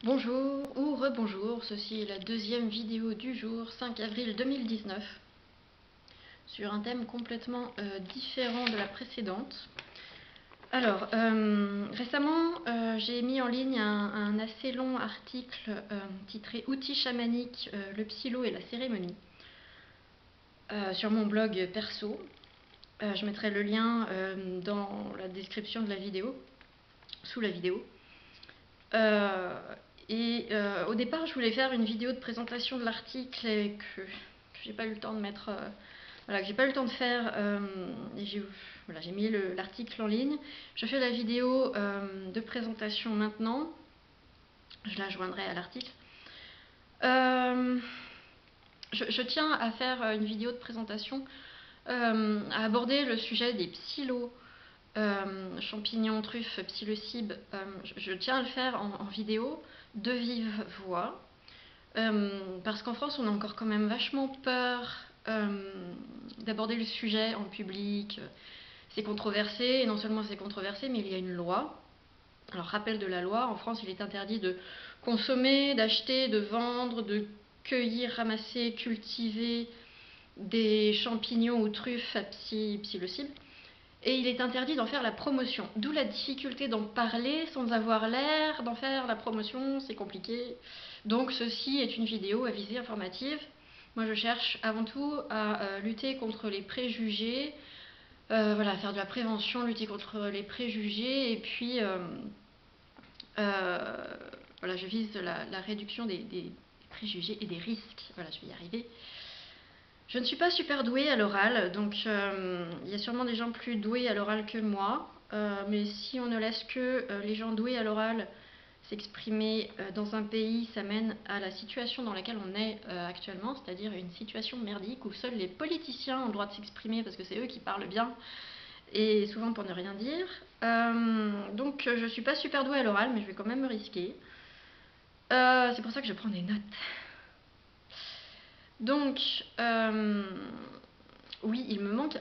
Bonjour ou rebonjour, ceci est la deuxième vidéo du jour, 5 avril 2019, sur un thème complètement différent de la précédente. Alors, récemment, j'ai mis en ligne un assez long article titré « Outils chamaniques, le psylo et la cérémonie » sur mon blog perso. Je mettrai le lien dans la description de la vidéo, sous la vidéo. Au départ, je voulais faire une vidéo de présentation de l'article et que j'ai pas eu le temps de mettre, que j'ai pas eu le temps de faire. J'ai mis l'article en ligne. Je fais la vidéo de présentation maintenant. Je la joindrai à l'article. Je tiens à faire une vidéo de présentation, à aborder le sujet des psilos. Champignons, truffes, psilocybe, je tiens à le faire en vidéo, de vive voix, parce qu'en France on a encore quand même vachement peur d'aborder le sujet en public. C'est controversé, et non seulement c'est controversé, mais il y a une loi. Alors, rappel de la loi, en France il est interdit de consommer, d'acheter, de vendre, de cueillir, ramasser, cultiver des champignons ou truffes à psilocybe. Et il est interdit d'en faire la promotion. D'où la difficulté d'en parler sans avoir l'air d'en faire la promotion, c'est compliqué. Donc ceci est une vidéo à visée informative. Moi je cherche avant tout à lutter contre les préjugés, faire de la prévention, lutter contre les préjugés, et puis je vise la réduction des préjugés et des risques. Voilà, je vais y arriver. Je ne suis pas super douée à l'oral, donc il y a sûrement des gens plus doués à l'oral que moi, mais si on ne laisse que les gens doués à l'oral s'exprimer dans un pays, ça mène à la situation dans laquelle on est actuellement, c'est-à-dire une situation merdique où seuls les politiciens ont le droit de s'exprimer parce que c'est eux qui parlent bien, et souvent pour ne rien dire. Donc je ne suis pas super douée à l'oral, mais je vais quand même me risquer. C'est pour ça que je prends des notes. Donc, oui, il me manque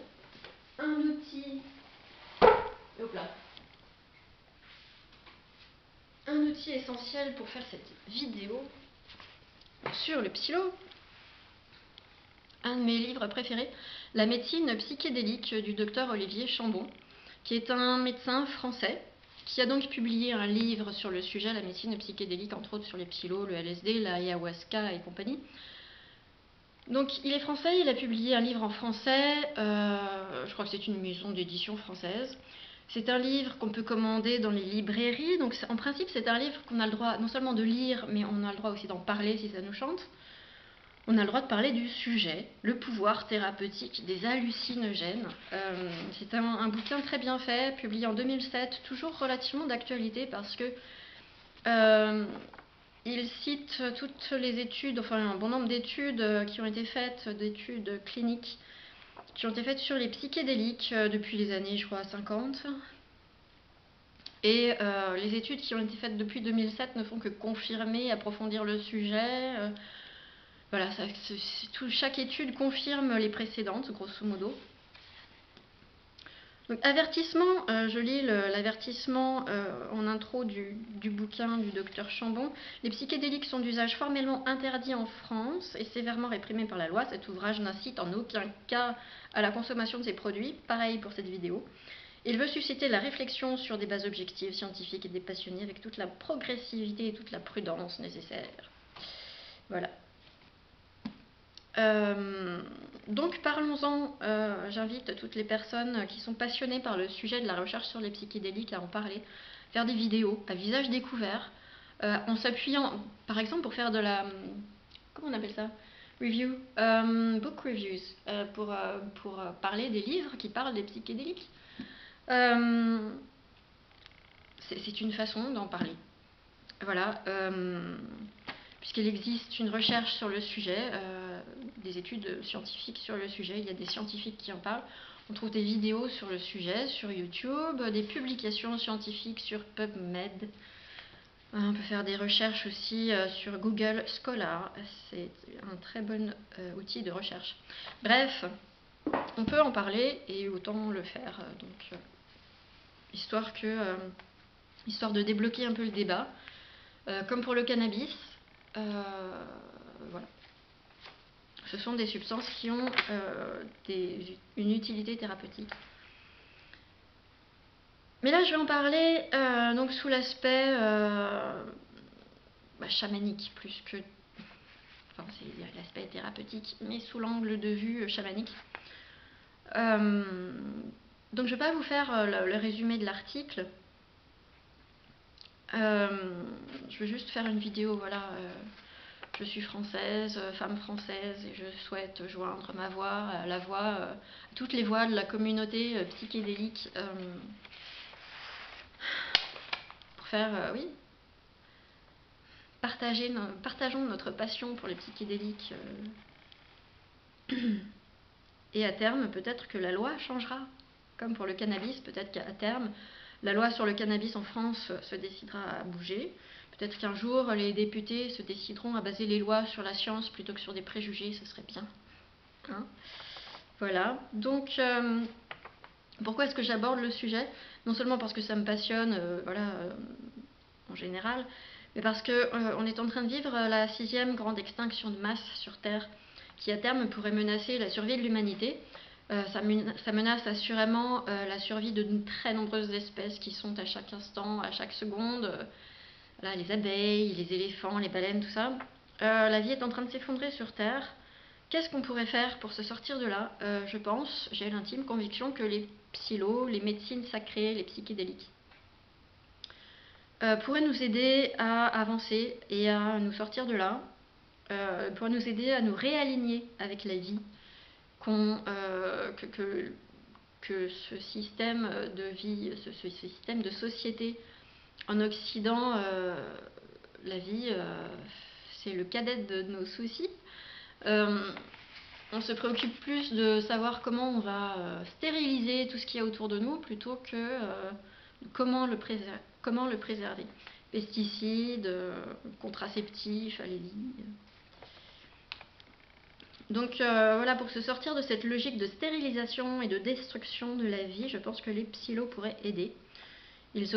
un outil. Hop là. Un outil essentiel pour faire cette vidéo sur le psylo. Un de mes livres préférés, La médecine psychédélique du docteur Olivier Chambon, qui est un médecin français qui a donc publié un livre sur le sujet, la médecine psychédélique, entre autres sur les psylos, le LSD, la ayahuasca et compagnie. Donc il est français, il a publié un livre en français, je crois que c'est une maison d'édition française. C'est un livre qu'on peut commander dans les librairies, donc en principe c'est un livre qu'on a le droit non seulement de lire, mais on a le droit aussi d'en parler si ça nous chante. On a le droit de parler du sujet, le pouvoir thérapeutique des hallucinogènes. C'est un bouquin très bien fait, publié en 2007, toujours relativement d'actualité parce que il cite toutes les études, enfin un bon nombre d'études qui ont été faites, d'études cliniques, qui ont été faites sur les psychédéliques depuis les années, je crois, 50. Et les études qui ont été faites depuis 2007 ne font que confirmer, approfondir le sujet. Chaque étude confirme les précédentes, grosso modo. Donc, avertissement, je lis l'avertissement en intro du bouquin du docteur Chambon. Les psychédéliques sont d'usage formellement interdit en France et sévèrement réprimés par la loi. Cet ouvrage n'incite en aucun cas à la consommation de ces produits. Pareil pour cette vidéo. Il veut susciter la réflexion sur des bases objectives, scientifiques et dépassionnés avec toute la progressivité et toute la prudence nécessaires. Voilà. Donc parlons-en, j'invite toutes les personnes qui sont passionnées par le sujet de la recherche sur les psychédéliques à en parler, faire des vidéos à visage découvert, en s'appuyant, par exemple pour faire de la, comment on appelle ça, review, book reviews, pour parler des livres qui parlent des psychédéliques. C'est une façon d'en parler. Voilà. Puisqu'il existe une recherche sur le sujet, des études scientifiques sur le sujet, il y a des scientifiques qui en parlent. On trouve des vidéos sur le sujet, sur YouTube, des publications scientifiques sur PubMed. On peut faire des recherches aussi sur Google Scholar, c'est un très bon outil de recherche. Bref, on peut en parler et autant le faire, histoire de débloquer un peu le débat. Comme pour le cannabis, voilà. Ce sont des substances qui ont une utilité thérapeutique. Mais là, je vais en parler donc sous l'aspect chamanique, plus que... Enfin, c'est l'aspect thérapeutique, mais sous l'angle de vue chamanique. Donc, je ne vais pas vous faire le résumé de l'article. Je vais juste faire une vidéo, voilà. Je suis française, femme française, et je souhaite joindre ma voix à la voix, toutes les voix de la communauté psychédélique pour faire, oui, partageons notre passion pour les psychédéliques. Et à terme, peut-être que la loi changera. Comme pour le cannabis, peut-être qu'à terme, la loi sur le cannabis en France se décidera à bouger. Peut-être qu'un jour, les députés se décideront à baser les lois sur la science plutôt que sur des préjugés, ce serait bien. Hein, voilà. Donc, pourquoi est-ce que j'aborde le sujet? Non seulement parce que ça me passionne, voilà, en général, mais parce qu'on est en train de vivre la 6e grande extinction de masse sur Terre, qui à terme pourrait menacer la survie de l'humanité. Ça menace assurément la survie de très nombreuses espèces qui sont à chaque instant, à chaque seconde. Voilà, les abeilles, les éléphants, les baleines, tout ça. La vie est en train de s'effondrer sur Terre. Qu'est-ce qu'on pourrait faire pour se sortir de là? Je pense, j'ai l'intime conviction que les psylos, les médecines sacrées, les psychédéliques, pourraient nous aider à avancer et à nous sortir de là, pourraient nous aider à nous réaligner avec la vie, que ce système de vie, ce système de société en Occident, la vie, c'est le cadet de nos soucis. On se préoccupe plus de savoir comment on va stériliser tout ce qu'il y a autour de nous plutôt que comment le préserver. Pesticides, contraceptifs, allez-y. Donc voilà, pour se sortir de cette logique de stérilisation et de destruction de la vie, je pense que les psylos pourraient aider. Ils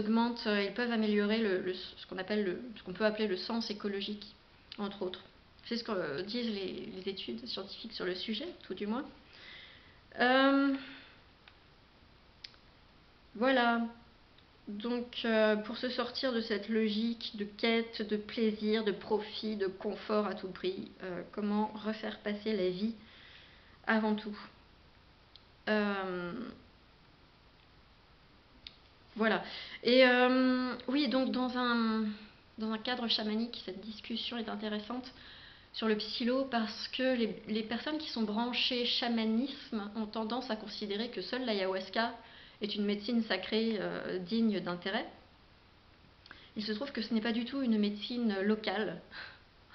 peuvent améliorer ce qu'on peut appeler le sens écologique, entre autres. C'est ce que disent les études scientifiques sur le sujet, tout du moins. Voilà. Donc, pour se sortir de cette logique de quête, de plaisir, de profit, de confort à tout prix, comment refaire passer la vie avant tout. Voilà. Et oui, donc dans un cadre chamanique, cette discussion est intéressante sur le psylo parce que les personnes qui sont branchées chamanisme ont tendance à considérer que seule l'ayahuasca est une médecine sacrée digne d'intérêt. Il se trouve que ce n'est pas du tout une médecine locale,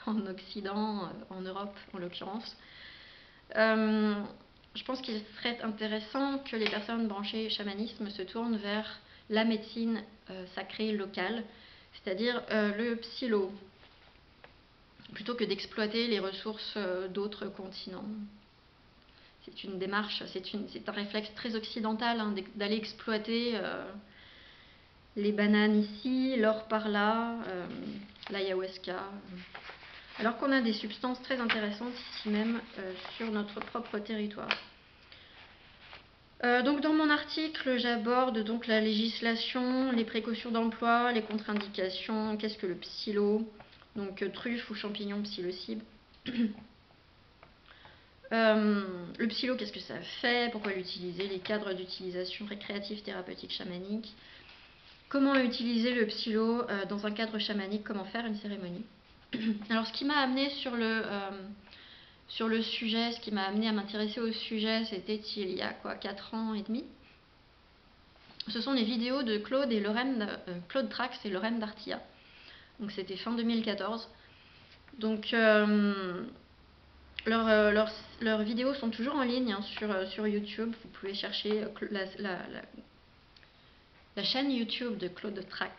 en Occident, en Europe en l'occurrence. Je pense qu'il serait intéressant que les personnes branchées chamanisme se tournent vers la médecine sacrée locale, c'est-à-dire le psylo, plutôt que d'exploiter les ressources d'autres continents. C'est une démarche, c'est un réflexe très occidental hein, d'aller exploiter les bananes ici, l'or par là, l'ayahuasca, alors qu'on a des substances très intéressantes ici même sur notre propre territoire. Donc dans mon article, j'aborde donc la législation, les précautions d'emploi, les contre-indications, qu'est-ce que le psylo, donc truffe ou champignon psilocybe. Le psylo, qu'est-ce que ça fait, pourquoi l'utiliser, les cadres d'utilisation récréative, thérapeutique, chamanique, comment utiliser le psylo dans un cadre chamanique, comment faire une cérémonie. Alors ce qui m'a amené sur le sujet, ce qui m'a amené à m'intéresser au sujet, c'était il y a 4 ans et demi. Ce sont les vidéos de Claude Trax et Lorraine Dartia. Donc c'était fin 2014. Donc leurs vidéos sont toujours en ligne hein, sur YouTube. Vous pouvez chercher la chaîne YouTube de Claude Trax.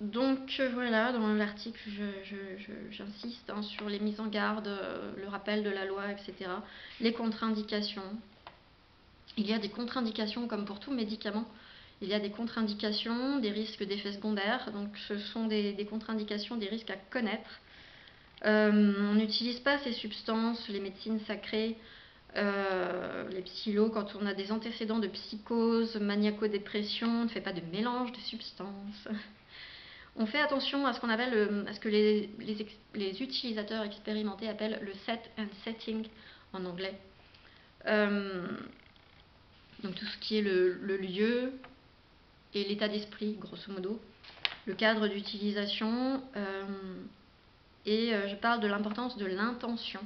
Donc voilà, dans l'article, j'insiste hein, sur les mises en garde, le rappel de la loi, etc. Les contre-indications. Il y a des contre-indications comme pour tout médicament. Il y a des contre-indications, des risques d'effets secondaires. Donc ce sont des contre-indications, des risques à connaître. On n'utilise pas ces substances, les médecines sacrées, les psylos, quand on a des antécédents de psychose, maniaco-dépression, on ne fait pas de mélange de substances. On fait attention à ce qu'on appelle, à ce que les utilisateurs expérimentés appellent le set and setting en anglais. Donc tout ce qui est le lieu et l'état d'esprit, grosso modo, le cadre d'utilisation, et je parle de l'importance de l'intention.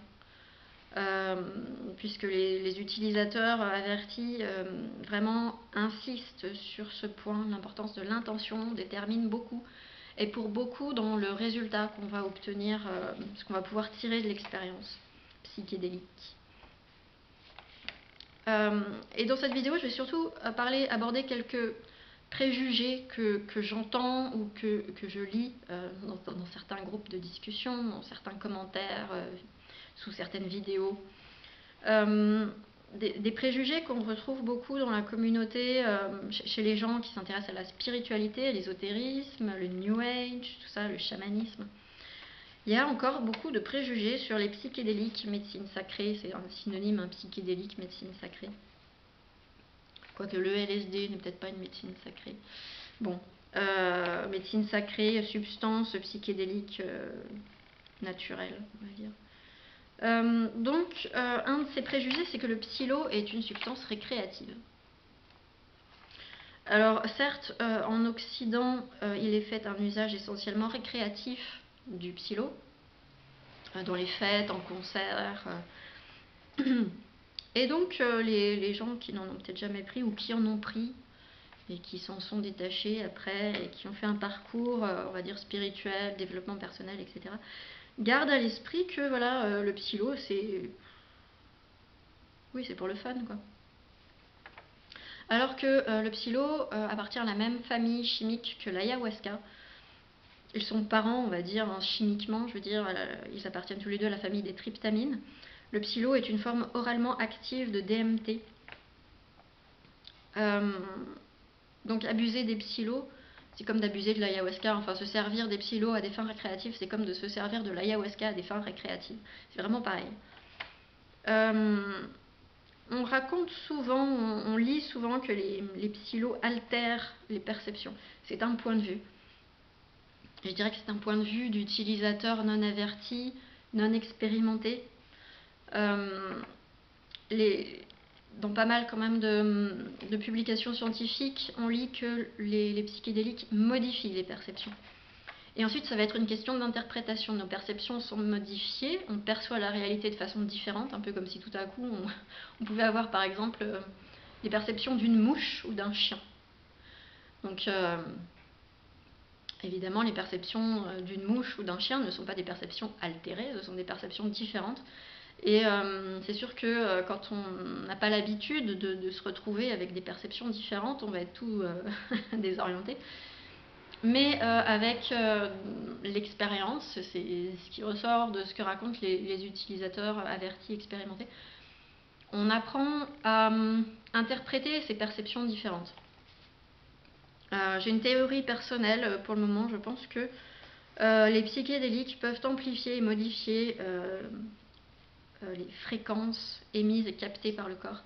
Puisque les utilisateurs avertis vraiment insistent sur ce point, l'importance de l'intention détermine beaucoup, et pour beaucoup dans le résultat qu'on va obtenir, ce qu'on va pouvoir tirer de l'expérience psychédélique. Et dans cette vidéo, je vais surtout aborder quelques préjugés que j'entends ou que je lis dans certains groupes de discussion, dans certains commentaires, sous certaines vidéos. Des préjugés qu'on retrouve beaucoup dans la communauté, chez les gens qui s'intéressent à la spiritualité, à l'ésotérisme, le New Age, tout ça, le chamanisme. Il y a encore beaucoup de préjugés sur les psychédéliques, médecine sacrée, c'est un synonyme, un psychédélique, médecine sacrée. Quoique le LSD n'est peut-être pas une médecine sacrée. Bon, médecine sacrée, substance psychédélique naturelle, on va dire. Donc, un de ces préjugés, c'est que le psylo est une substance récréative. Alors, certes, en Occident, il est fait un usage essentiellement récréatif du psylo, dans les fêtes, en concert. Et donc, les gens qui n'en ont peut-être jamais pris ou qui en ont pris et qui s'en sont détachés après et qui ont fait un parcours, on va dire, spirituel, développement personnel, etc., gardent à l'esprit que voilà, le psylo, c'est... Oui, c'est pour le fun, quoi. Alors que le psylo appartient à la même famille chimique que l'ayahuasca. Ils sont parents, on va dire, hein, chimiquement, je veux dire, ils appartiennent tous les deux à la famille des tryptamines. Le psylo est une forme oralement active de DMT. Donc abuser des psylos, c'est comme d'abuser de l'ayahuasca. Enfin, se servir des psylos à des fins récréatives, c'est comme de se servir de l'ayahuasca à des fins récréatives. C'est vraiment pareil. On raconte souvent, on lit souvent que les psylos altèrent les perceptions. C'est un point de vue. Je dirais que c'est un point de vue d'utilisateur non averti, non expérimenté. Dans pas mal quand même de publications scientifiques, on lit que les psychédéliques modifient les perceptions. Et ensuite, ça va être une question d'interprétation. Nos perceptions sont modifiées, on perçoit la réalité de façon différente, un peu comme si tout à coup on pouvait avoir par exemple les perceptions d'une mouche ou d'un chien. Donc évidemment, les perceptions d'une mouche ou d'un chien ne sont pas des perceptions altérées, ce sont des perceptions différentes. Et c'est sûr que quand on n'a pas l'habitude de se retrouver avec des perceptions différentes, on va être tout désorienté. Mais avec l'expérience, c'est ce qui ressort de ce que racontent les utilisateurs avertis, expérimentés, on apprend à interpréter ces perceptions différentes. J'ai une théorie personnelle pour le moment, je pense que les psychédéliques peuvent amplifier et modifier les fréquences émises et captées par le corps.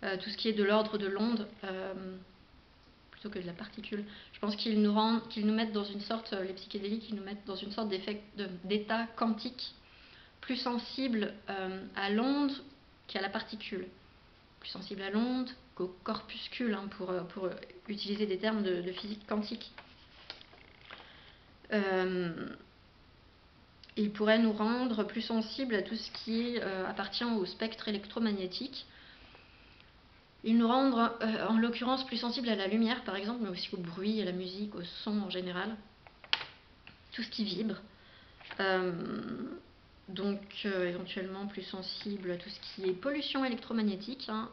Tout ce qui est de l'ordre de l'onde, plutôt que de la particule. Je pense qu'ils nous mettent dans une sorte, les psychédéliques, ils nous mettent dans une sorte d'état quantique, plus sensible à l'onde qu'à la particule. Plus sensible à l'onde qu'au corpuscule, hein, pour utiliser des termes de physique quantique. Il pourrait nous rendre plus sensibles à tout ce qui appartient au spectre électromagnétique. Il nous rend en l'occurrence plus sensibles à la lumière par exemple, mais aussi au bruit, à la musique, au son en général. Tout ce qui vibre. Donc éventuellement plus sensible à tout ce qui est pollution électromagnétique. Hein.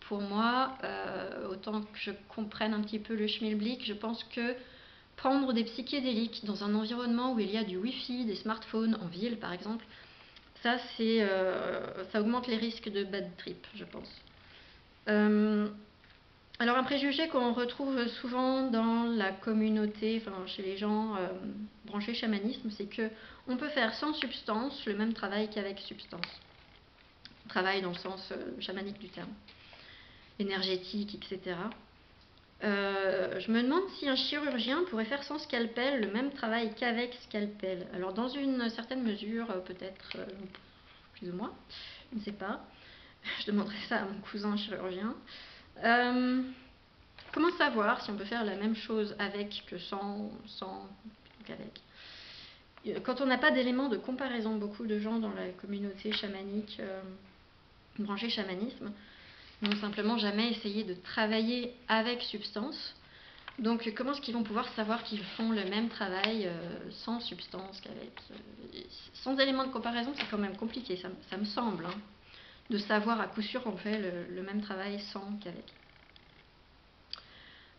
Pour moi, autant que je comprenne un petit peu le schmilblick, je pense que prendre des psychédéliques dans un environnement où il y a du Wi-Fi, des smartphones, en ville par exemple, Ça, ça augmente les risques de bad trip, je pense. Alors un préjugé qu'on retrouve souvent dans la communauté, enfin chez les gens branchés chamanisme, c'est que on peut faire sans substance le même travail qu'avec substance. Travail dans le sens chamanique du terme, énergétique, etc. Je me demande si un chirurgien pourrait faire sans scalpel le même travail qu'avec scalpel. Alors dans une certaine mesure, peut-être plus ou moins, je ne sais pas. Je demanderai ça à mon cousin chirurgien. Comment savoir si on peut faire la même chose avec que sans qu'avec? Quand on n'a pas d'éléments de comparaison, beaucoup de gens dans la communauté chamanique branchée chamanisme n'ont simplement jamais essayé de travailler avec substance. Donc comment est-ce qu'ils vont pouvoir savoir qu'ils font le même travail sans substance qu'avec sans éléments de comparaison, c'est quand même compliqué, ça me semble, hein, de savoir à coup sûr qu'on fait le même travail sans qu'avec.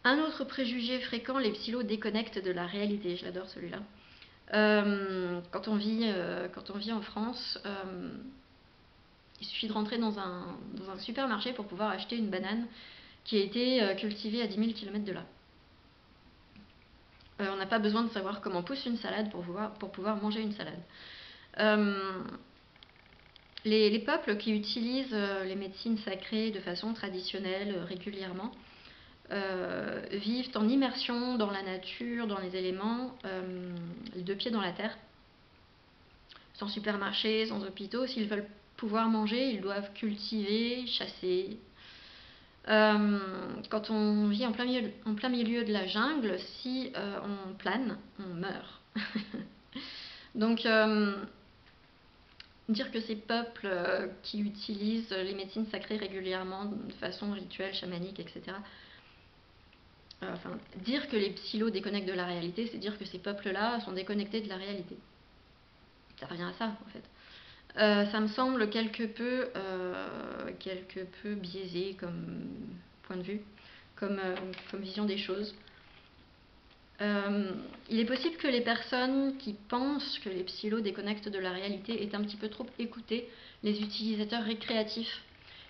Un autre préjugé fréquent, les psylos déconnectent de la réalité. Je l'adore celui-là. Quand on vit en France, il suffit de rentrer dans un supermarché pour pouvoir acheter une banane qui a été cultivée à 10 000 km de là. On n'a pas besoin de savoir comment pousse une salade pour pouvoir manger une salade. Les peuples qui utilisent les médecines sacrées de façon traditionnelle régulièrement vivent en immersion dans la nature, dans les éléments, les deux pieds dans la terre, sans supermarché, sans hôpitaux. S'ils veulent pouvoir manger, ils doivent cultiver, chasser. Quand on vit en plein milieu de la jungle, si on plane, on meurt. Donc, dire que ces peuples qui utilisent les médecines sacrées régulièrement de façon rituelle, chamanique, etc., dire que les psylos déconnectent de la réalité, c'est dire que ces peuples-là sont déconnectés de la réalité. Ça revient à ça, en fait. Ça me semble quelque peu biaisé comme point de vue, comme vision des choses. Il est possible que les personnes qui pensent que les psylos déconnectent de la réalité aient un petit peu trop écouté les utilisateurs récréatifs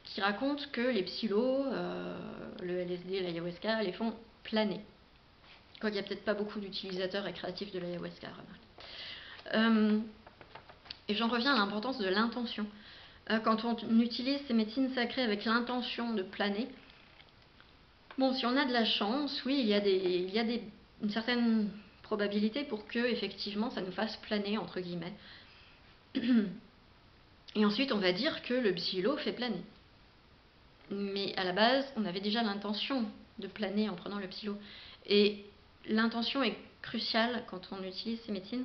qui racontent que les psylos, le LSD, l'ayahuasca, les font planer. Quoi qu'il n'y a peut-être pas beaucoup d'utilisateurs récréatifs de l'ayahuasca, remarque. Et j'en reviens à l'importance de l'intention. Quand on utilise ces médecines sacrées avec l'intention de planer, bon, si on a de la chance, oui, il y a une certaine probabilité pour que, effectivement, ça nous fasse planer, entre guillemets. Et ensuite, on va dire que le psylo fait planer. Mais à la base, on avait déjà l'intention de planer en prenant le psylo. Et l'intention est cruciale quand on utilise ces médecines.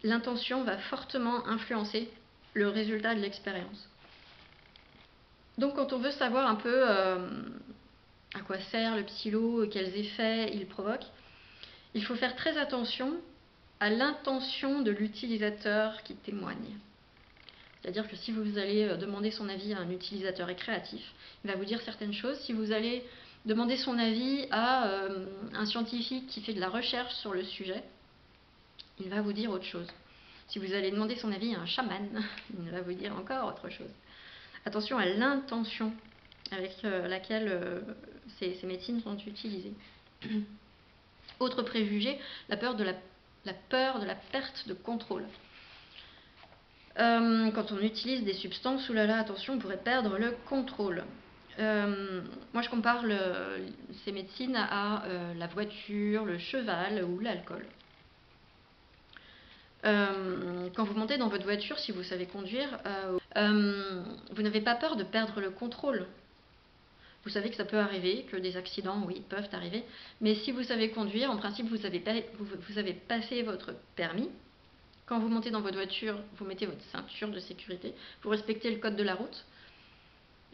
L'intention va fortement influencer le résultat de l'expérience. Donc quand on veut savoir un peu à quoi sert le psylo, quels effets il provoque, il faut faire très attention à l'intention de l'utilisateur qui témoigne. C'est-à-dire que si vous allez demander son avis à un utilisateur récréatif, il va vous dire certaines choses. Si vous allez demander son avis à un scientifique qui fait de la recherche sur le sujet, il va vous dire autre chose. Si vous allez demander son avis à un chaman, il va vous dire encore autre chose. Attention à l'intention avec laquelle ces médecines sont utilisées. Autre préjugé, la peur de la perte de contrôle. Quand on utilise des substances, oulala, attention, on pourrait perdre le contrôle. Moi, je compare ces médecines à la voiture, le cheval ou l'alcool. Quand vous montez dans votre voiture, si vous savez conduire, vous n'avez pas peur de perdre le contrôle. Vous savez que ça peut arriver, que des accidents, oui, peuvent arriver. Mais si vous savez conduire, en principe, vous avez passé votre permis. Quand vous montez dans votre voiture, vous mettez votre ceinture de sécurité. Vous respectez le code de la route.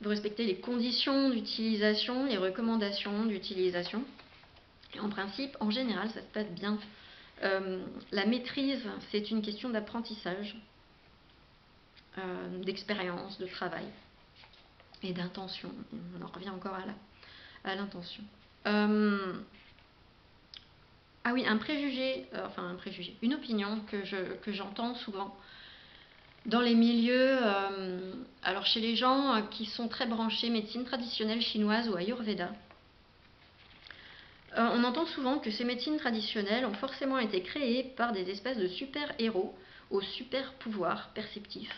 Vous respectez les conditions d'utilisation, les recommandations d'utilisation. Et en principe, en général, ça se passe bien. La maîtrise, c'est une question d'apprentissage, d'expérience, de travail et d'intention. On en revient encore à l'intention. Ah oui, un préjugé, une opinion que j'entends souvent, dans les milieux, alors chez les gens qui sont très branchés médecine traditionnelle chinoise ou Ayurveda, on entend souvent que ces médecines traditionnelles ont forcément été créées par des espèces de super-héros aux super-pouvoirs perceptifs.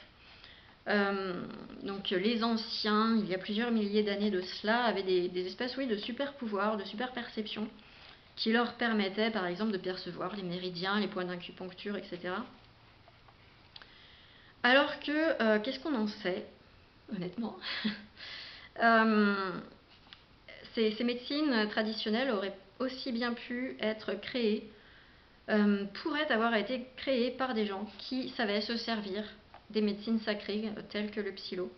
Donc les anciens, il y a plusieurs milliers d'années de cela, avaient des espèces de super-pouvoirs, de super-perception, qui leur permettaient par exemple de percevoir les méridiens, les points d'acupuncture, etc. Alors que, qu'est-ce qu'on en sait, honnêtement ces médecines traditionnelles auraient aussi bien pu être créées, pourraient avoir été créées par des gens qui savaient se servir des médecines sacrées telles que le psylo.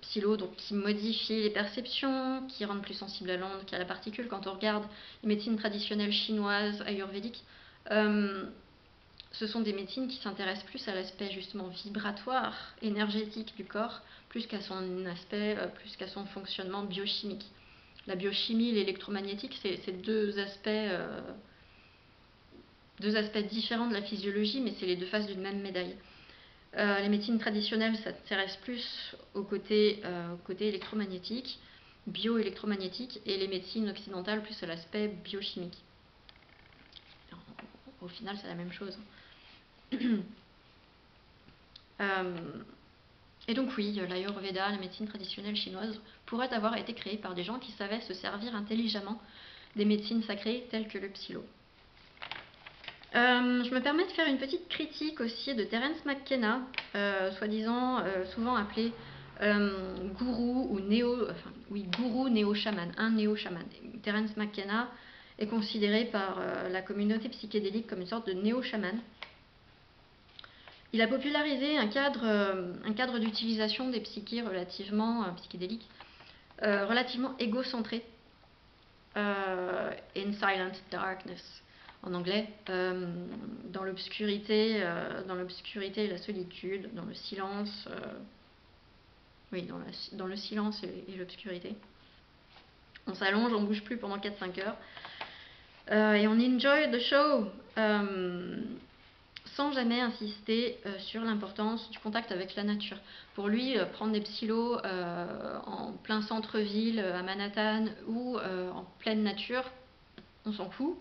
Psylo, donc qui modifie les perceptions, qui rendent plus sensible à l'onde qu'à la particule. Quand on regarde les médecines traditionnelles chinoises, ayurvédiques, ce sont des médecines qui s'intéressent plus à l'aspect justement vibratoire, énergétique du corps, plus qu'à son aspect, plus qu'à son fonctionnement biochimique. La biochimie, l'électromagnétique, c'est deux aspects différents de la physiologie, mais c'est les deux faces d'une même médaille. Les médecines traditionnelles s'intéressent plus au côté électromagnétique, bioélectromagnétique, et les médecines occidentales plus à l'aspect biochimique. Au final, c'est la même chose. Et donc oui, l'Ayurveda, la médecine traditionnelle chinoise, pourrait avoir été créée par des gens qui savaient se servir intelligemment des médecines sacrées telles que le psylo. Je me permets de faire une petite critique aussi de Terence McKenna, soi-disant souvent appelé gourou ou gourou néo-chaman, un néo-chaman. Terence McKenna est considéré par la communauté psychédélique comme une sorte de néo-chaman. Il a popularisé un cadre d'utilisation des psychés psychédéliques, relativement égocentré, in silent darkness en anglais, dans l'obscurité et la solitude, dans le silence, dans le silence et l'obscurité. On s'allonge, on bouge plus pendant 4-5 heures, et on enjoy the show, sans jamais insister sur l'importance du contact avec la nature. Pour lui, prendre des psylos en plein centre-ville, à Manhattan, ou en pleine nature, on s'en fout.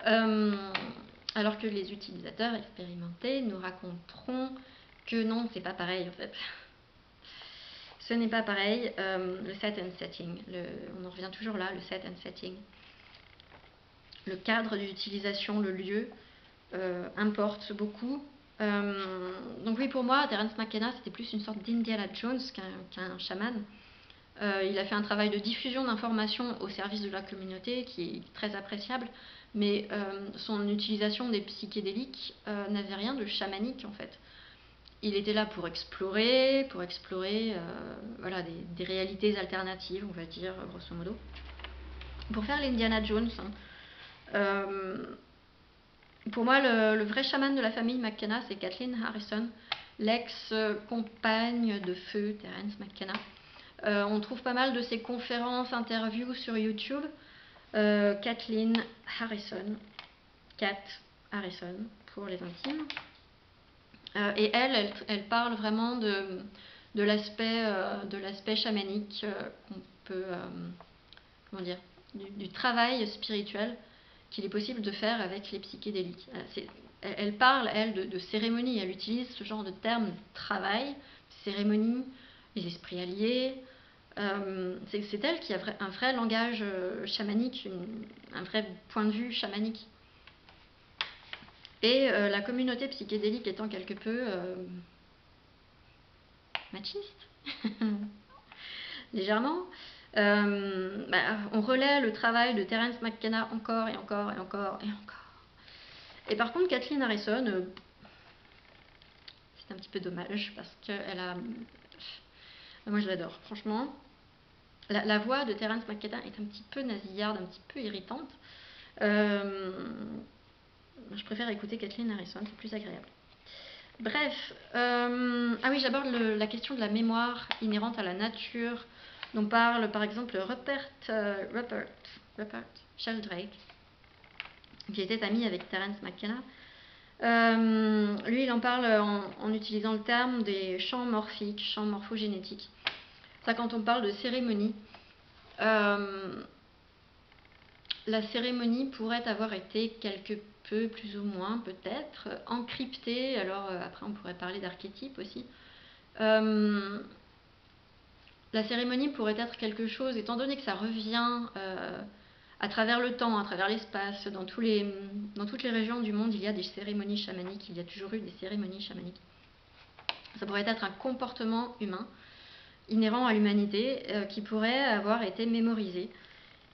Alors que les utilisateurs expérimentés nous raconteront que non, c'est pas pareil en fait. Ce n'est pas pareil. Le set and setting, on en revient toujours là, le set and setting. Le cadre d'utilisation, le lieu, importe beaucoup. Donc oui, pour moi, Terence McKenna, c'était plus une sorte d'Indiana Jones qu'un chaman. Il a fait un travail de diffusion d'informations au service de la communauté qui est très appréciable, mais son utilisation des psychédéliques n'avait rien de chamanique en fait. Il était là pour explorer voilà, des réalités alternatives, on va dire, grosso modo. Pour faire l'Indiana Jones, pour moi, le vrai chaman de la famille McKenna, c'est Kathleen Harrison, l'ex-compagne de feu Terence McKenna. On trouve pas mal de ses conférences, interviews sur YouTube. Kathleen Harrison, Kat Harrison pour les intimes. Et elle parle vraiment de l'aspect chamanique qu'on peut, comment dire, du travail spirituel qu'il est possible de faire avec les psychédéliques. Elle parle, elle, de cérémonie. Elle utilise ce genre de terme travail, cérémonie, les esprits alliés. C'est elle qui a un vrai langage chamanique, un vrai point de vue chamanique. Et la communauté psychédélique étant quelque peu machiste, légèrement, on relaie le travail de Terence McKenna encore et encore et encore et encore. Et par contre, Kathleen Harrison, c'est un petit peu dommage parce qu'elle a... Moi, je l'adore, franchement. La voix de Terence McKenna est un petit peu nasillarde, un petit peu irritante. Je préfère écouter Kathleen Harrison, c'est plus agréable. Bref, ah oui, j'aborde la question de la mémoire inhérente à la nature, dont parle par exemple Rupert Sheldrake, qui était ami avec Terence McKenna. Lui, il en parle en utilisant le terme des champs morphiques, champs morphogénétiques. Ça, quand on parle de cérémonie, la cérémonie pourrait avoir été quelque peu, plus ou moins peut-être, encryptée. Alors après, on pourrait parler d'archétype aussi. La cérémonie pourrait être quelque chose, étant donné que ça revient à travers le temps, à travers l'espace, dans toutes les régions du monde, il y a des cérémonies chamaniques, il y a toujours eu des cérémonies chamaniques. Ça pourrait être un comportement humain inhérent à l'humanité qui pourrait avoir été mémorisé.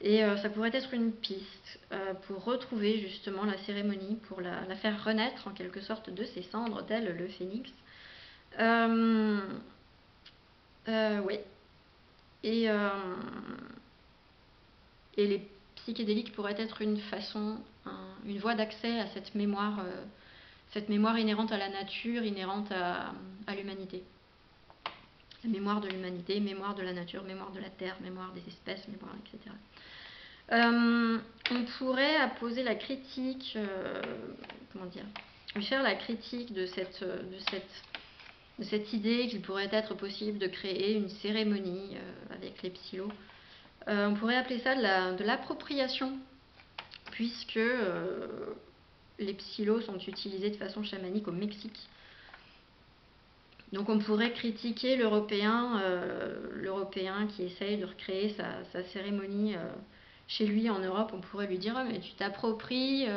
Et ça pourrait être une piste pour retrouver justement la cérémonie, pour la faire renaître en quelque sorte de ses cendres, tel le phénix. Oui. Et les psychédéliques pourraient être une façon, une voie d'accès à cette mémoire inhérente à la nature, inhérente à l'humanité. La mémoire de l'humanité, mémoire de la nature, mémoire de la terre, mémoire des espèces, mémoire, etc. On pourrait poser la critique, faire la critique de cette idée qu'il pourrait être possible de créer une cérémonie avec les psylos. On pourrait appeler ça de l'appropriation, puisque les psylos sont utilisés de façon chamanique au Mexique. Donc on pourrait critiquer l'Européen qui essaye de recréer sa cérémonie chez lui en Europe. On pourrait lui dire « Ah, mais tu t'appropries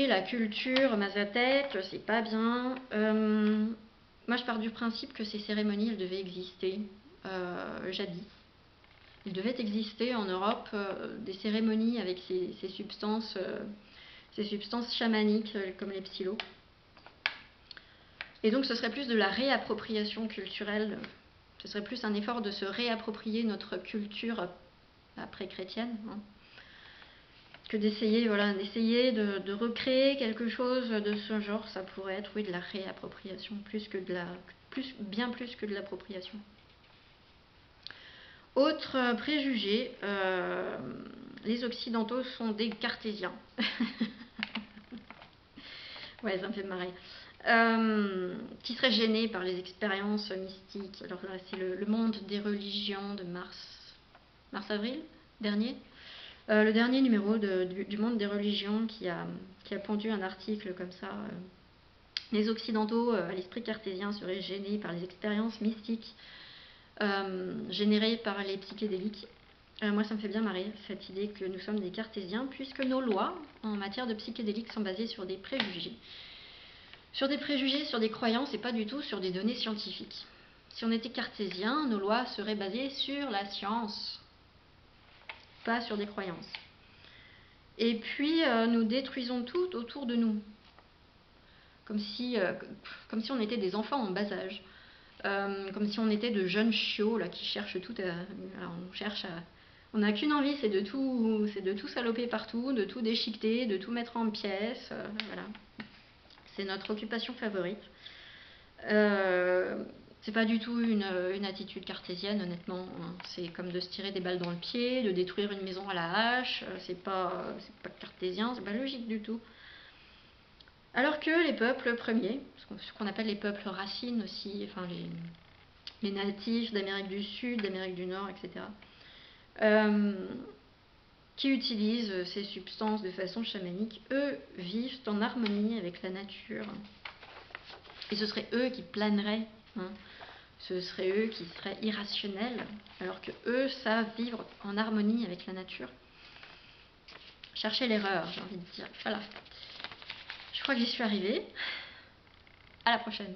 la culture mazatèque, c'est pas bien. » Moi, je pars du principe que ces cérémonies, elles devaient exister jadis. Il devait exister en Europe des cérémonies avec ces substances chamaniques comme les psylos. Et donc ce serait plus de la réappropriation culturelle, ce serait plus un effort de se réapproprier notre culture après-chrétienne, hein, que d'essayer de recréer quelque chose de ce genre. Ça pourrait être de la réappropriation, bien plus que de l'appropriation. Autre préjugé, les Occidentaux sont des cartésiens. Ouais, ça me fait marrer. Qui serait gêné par les expériences mystiques. Alors là, c'est le monde des religions de mars-avril dernier. Le dernier numéro du monde des religions qui a pondu un article comme ça. Les Occidentaux à l'esprit cartésien seraient gênés par les expériences mystiques générées par les psychédéliques. Moi, ça me fait bien marrer cette idée que nous sommes des cartésiens, puisque nos lois en matière de psychédéliques sont basées sur des préjugés. Sur des croyances et pas du tout sur des données scientifiques. Si on était cartésien, nos lois seraient basées sur la science, pas sur des croyances. Et puis, nous détruisons tout autour de nous, comme si on était des enfants en bas âge, comme si on était de jeunes chiots là, qui cherchent tout on n'a qu'une envie, c'est de tout saloper partout, de tout déchiqueter, de tout mettre en pièces, voilà. C'est notre occupation favorite. C'est pas du tout une attitude cartésienne, honnêtement. C'est comme de se tirer des balles dans le pied, de détruire une maison à la hache. C'est pas cartésien, c'est pas logique du tout. Alors que les peuples premiers, ce qu'on appelle les peuples racines aussi, enfin les natifs d'Amérique du Sud, d'Amérique du Nord, etc., qui utilisent ces substances de façon chamanique, eux vivent en harmonie avec la nature. Et ce serait eux qui planeraient, hein. Ce serait eux qui seraient irrationnels, alors que eux savent vivre en harmonie avec la nature. Cherchez l'erreur, j'ai envie de dire. Voilà. Je crois que j'y suis arrivée. À la prochaine.